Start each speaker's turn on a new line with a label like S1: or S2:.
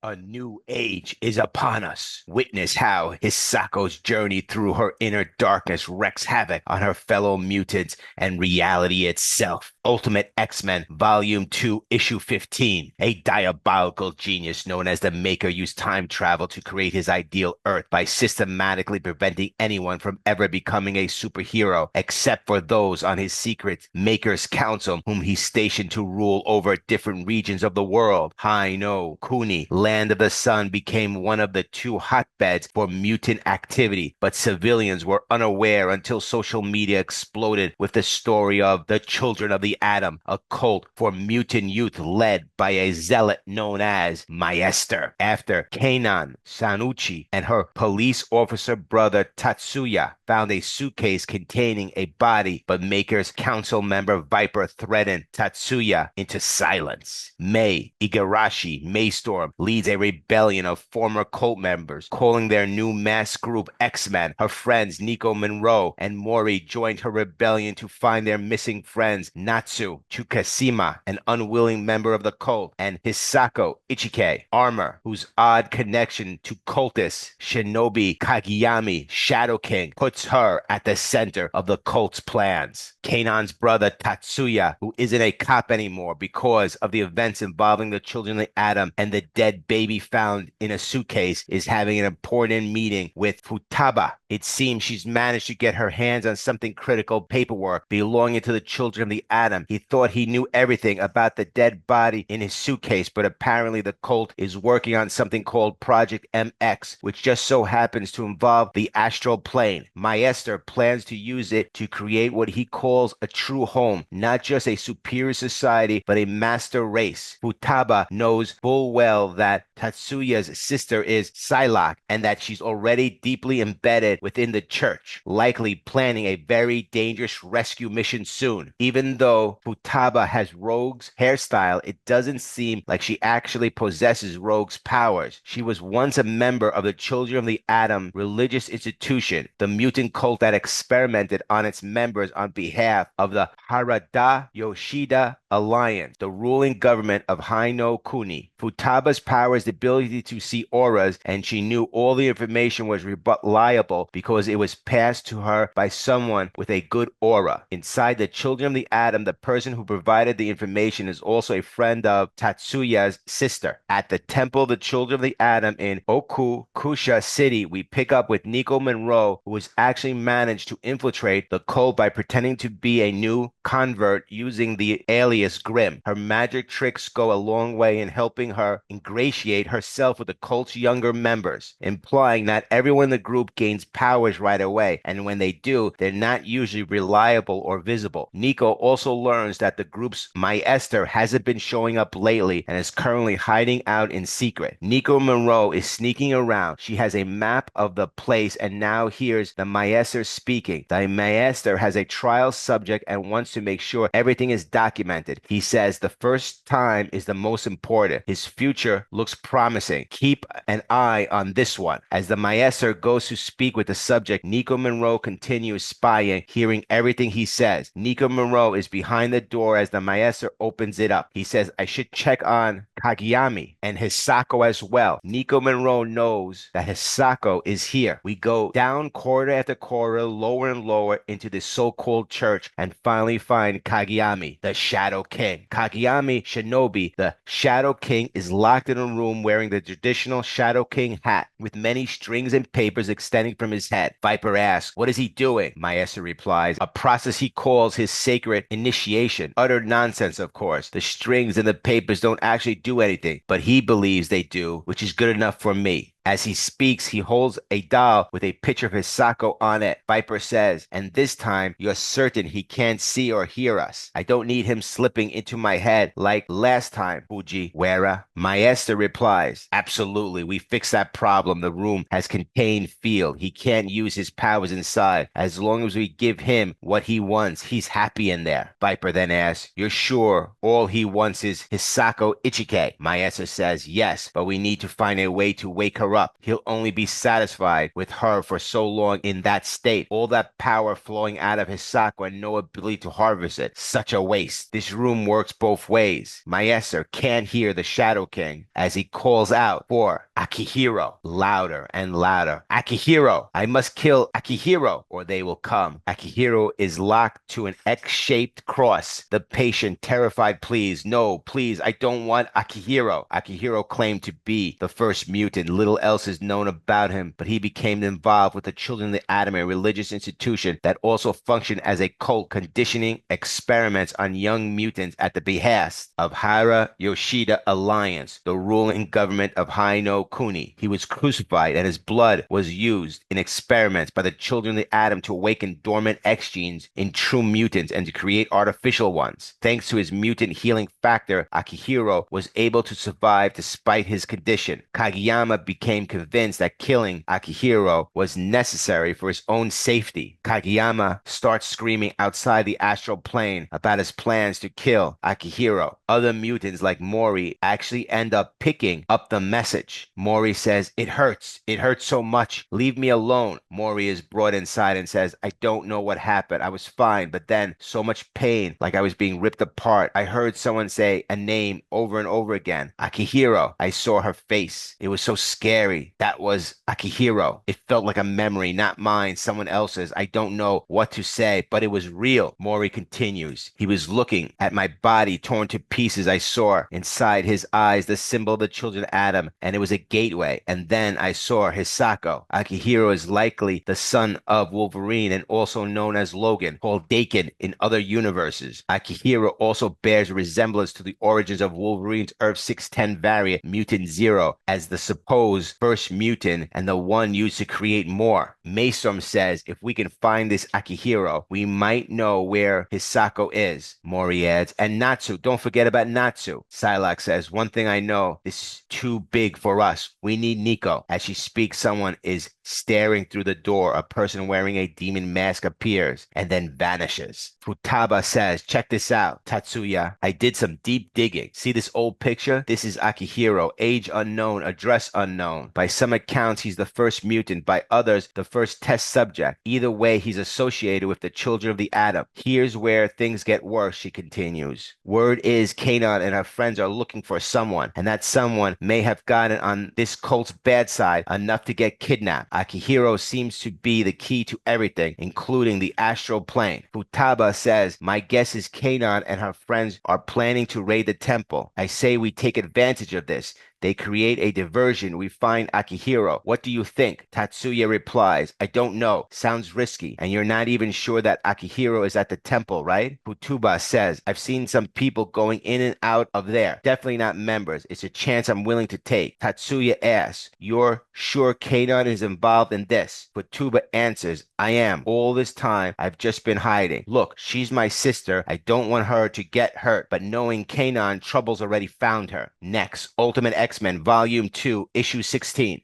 S1: A new age is upon us. Witness how Hisako's journey through her inner darkness wreaks havoc on her fellow mutants and reality itself. Ultimate X-Men Volume 2, Issue 15. A diabolical genius known as the Maker used time travel to create his ideal Earth by systematically preventing anyone from ever becoming a superhero, except for those on his secret Maker's Council, whom he stationed to rule over different regions of the world. Haino, Kuni, Land of the Sun became one of the two hotbeds for mutant activity, but civilians were unaware until social media exploded with the story of the Children of the Atom, a cult for mutant youth led by a zealot known as Maystorm. After Kanan Sanuchi and her police officer brother Tatsuya found a suitcase containing a body, but Maker's council member Viper threatened Tatsuya into silence. May Igarashi Maystorm leads a rebellion of former cult members, calling their new mass group X-Men. Her friends Nico Monroe and Mori joined her rebellion to find their missing friends Natsu Chukasima, an unwilling member of the cult, and Hisako Ichike, Armor, whose odd connection to cultists Shinobi Kageyami, Shadow King, puts her at the center of the cult's plans. Kanan's brother Tatsuya, who isn't a cop anymore because of the events involving the Children of the Atom and the dead baby found in a suitcase, is having an important meeting with Futaba. It seems she's managed to get her hands on something critical paperwork belonging to the Children of the Atom. He thought he knew everything about the dead body in his suitcase, but apparently the cult is working on something called Project MX, which just so happens to involve the Astral Plane. Maester plans to use it to create what he calls a true home, not just a superior society, but a master race. Futaba knows full well that Tatsuya's sister is Psylocke and that she's already deeply embedded within the church, likely planning a very dangerous rescue mission soon. Even though Futaba has Rogue's hairstyle, it doesn't seem like she actually possesses Rogue's powers. She was once a member of the Children of the Atom religious institution, the mutant cult that experimented on its members on behalf of the Harada Yoshida Alliance, the ruling government of Haino Kuni. Futaba's power is the ability to see auras, and she knew all the information was reliable because it was passed to her by someone with a good aura. Inside the Children of the Atom, the person who provided the information is also a friend of Tatsuya's sister. At the Temple of the Children of the Atom in Okukusha City, we pick up with Nico Monroe, who has actually managed to infiltrate the cult by pretending to be a new convert using the alias Grimm. Her magic tricks go a long way in helping her ingratiate herself with the cult's younger members, implying that everyone in the group gains powers right away, and when they do, they're not usually reliable or visible. Nico also learns that the group's Maester hasn't been showing up lately and is currently hiding out in secret. Nico Monroe is sneaking around. She has a map of the place and now hears the Maester speaking. The Maester has a trial subject and wants to make sure everything is documented. He says the first time is the most important. His future looks promising. Keep an eye on this one. As the Maester goes to speak with the subject, Nico Monroe continues spying, hearing everything he says. Nico Monroe is behind the door as the Maester opens it up. He says, I should check on Kageyami and Hisako as well. Nico Monroe knows that Hisako is here. We go down corridor after corridor, lower and lower into the so-called church, and finally find Kageyami, the Shadow King. Kageyami Shinobi, the Shadow King, is locked in a room wearing the traditional Shadow King hat with many strings and papers extending from his head. Viper asks, what is he doing? Maester replies, a process he calls his sacred initiation. Utter nonsense, of course. The strings and the papers don't actually do anything, but he believes they do, which is good enough for me. As he speaks, he holds a doll with a picture of Hisako on it. Viper says, and this time, you're certain he can't see or hear us. I don't need him slipping into my head like last time, Fujiwara. Maester replies, absolutely, we fixed that problem. The room has contained field. He can't use his powers inside. As long as we give him what he wants, he's happy in there. Viper then asks, you're sure all he wants is Hisako Ichike? Maester says, yes, but we need to find a way to wake her corrupt. He'll only be satisfied with her for so long in that state. All that power flowing out of his Hisako and no ability to harvest it. Such a waste. This room works both ways. Maestor can't hear the Shadow King as he calls out for Akihiro, louder and louder. Akihiro, I must kill Akihiro or they will come. Akihiro is locked to an X-shaped cross. The patient, terrified, please, no, please, I don't want Akihiro. Akihiro claimed to be the first mutant. Little else is known about him, but he became involved with the Children of the Atom, a religious institution that also functioned as a cult, conditioning experiments on young mutants at the behest of Hara Yoshida Alliance, the ruling government of Haino Kuni. He was crucified and his blood was used in experiments by the Children of the Atom to awaken dormant X genes in true mutants and to create artificial ones. Thanks to his mutant healing factor, Akihiro was able to survive despite his condition. Kageyama became convinced that killing Akihiro was necessary for his own safety. Kageyama starts screaming outside the astral plane about his plans to kill Akihiro. Other mutants like Mori actually end up picking up the message. Mori says, it hurts so much. Leave me alone. Mori is brought inside and says, I don't know what happened. I was fine, but then so much pain, like I was being ripped apart. I heard someone say a name over and over again. Akihiro. I saw her face. It was so scary. That was Akihiro. It felt like a memory, not mine, someone else's. I don't know what to say, but it was real. Mori continues. He was looking at my body torn to pieces. I saw inside his eyes the symbol of the Children of Atom, and it was a gateway. And then I saw Hisako. Akihiro is likely the son of Wolverine and also known as Logan, called Daken in other universes. Akihiro also bears a resemblance to the origins of Wolverine's Earth 610 variant, Mutant Zero, as the supposed first mutant and the one used to create more. Maystorm says if we can find this Akihiro, we might know where Hisako is. Mori adds, and Natsu, don't forget about Natsu. Psylocke says, one thing I know, this is too big for us. We need Nico. As she speaks, someone is staring through the door. A person wearing a demon mask appears and then vanishes. Futaba says, check this out, Tatsuya. I did some deep digging. See this old picture? This is Akihiro, age unknown, address unknown. By some accounts, he's the first mutant. By others, the first test subject. Either way, he's associated with the Children of the Atom. Here's where things get worse, she continues. Word is Kanon and her friends are looking for someone, and that someone may have gotten on this cult's bad side enough to get kidnapped. Akihiro seems to be the key to everything, including the astral plane. Futaba says, my guess is Kanon and her friends are planning to raid the temple. I say we take advantage of this. They create a diversion. We find Akihiro. What do you think? Tatsuya replies, I don't know. Sounds risky. And you're not even sure that Akihiro is at the temple, right? Futuba says, I've seen some people going in and out of there. Definitely not members. It's a chance I'm willing to take. Tatsuya asks, you're sure Kanon is involved in this? Futuba answers, I am. All this time, I've just been hiding. Look, she's my sister. I don't want her to get hurt. But knowing Kanon, trouble's already found her. Next, Ultimate X-Men Volume 2, Issue 16.